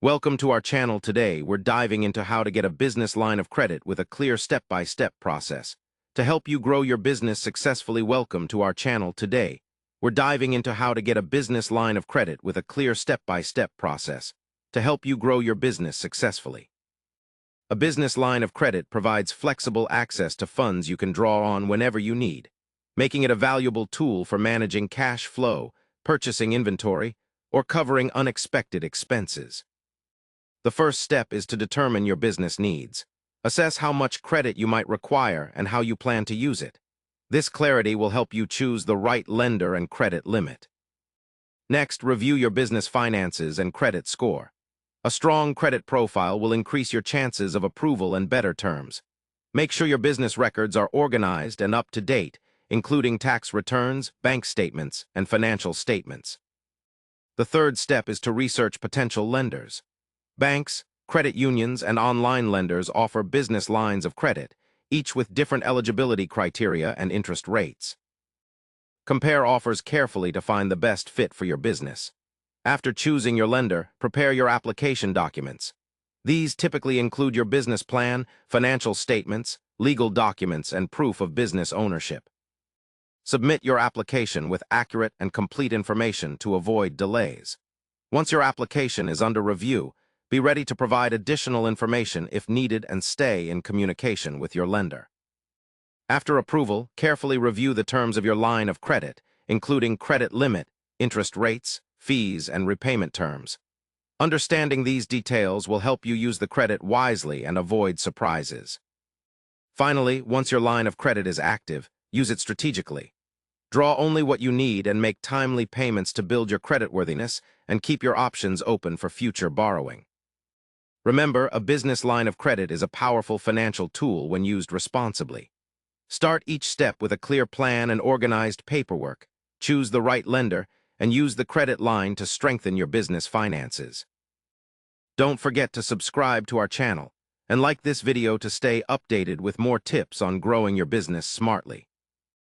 Welcome to our channel. Today, we're diving into how to get a business line of credit with a clear step-by-step process. To help you grow your business successfully, welcome to our channel. Today, we're diving into how to get a business line of credit with a clear step-by-step process to help you grow your business successfully. A business line of credit provides flexible access to funds you can draw on whenever you need, making it a valuable tool for managing cash flow, purchasing inventory, or covering unexpected expenses. The first step is to determine your business needs. Assess how much credit you might require and how you plan to use it. This clarity will help you choose the right lender and credit limit. Next, review your business finances and credit score. A strong credit profile will increase your chances of approval and better terms. Make sure your business records are organized and up to date, including tax returns, bank statements, and financial statements. The third step is to research potential lenders. Banks, credit unions, and online lenders offer business lines of credit, each with different eligibility criteria and interest rates. Compare offers carefully to find the best fit for your business. After choosing your lender, prepare your application documents. These typically include your business plan, financial statements, legal documents, and proof of business ownership. Submit your application with accurate and complete information to avoid delays. Once your application is under review, be ready to provide additional information if needed and stay in communication with your lender. After approval, carefully review the terms of your line of credit, including credit limit, interest rates, fees, and repayment terms. Understanding these details will help you use the credit wisely and avoid surprises. Finally, once your line of credit is active, use it strategically. Draw only what you need and make timely payments to build your creditworthiness and keep your options open for future borrowing. Remember, a business line of credit is a powerful financial tool when used responsibly. Start each step with a clear plan and organized paperwork. Choose the right lender and use the credit line to strengthen your business finances. Don't forget to subscribe to our channel and like this video to stay updated with more tips on growing your business smartly.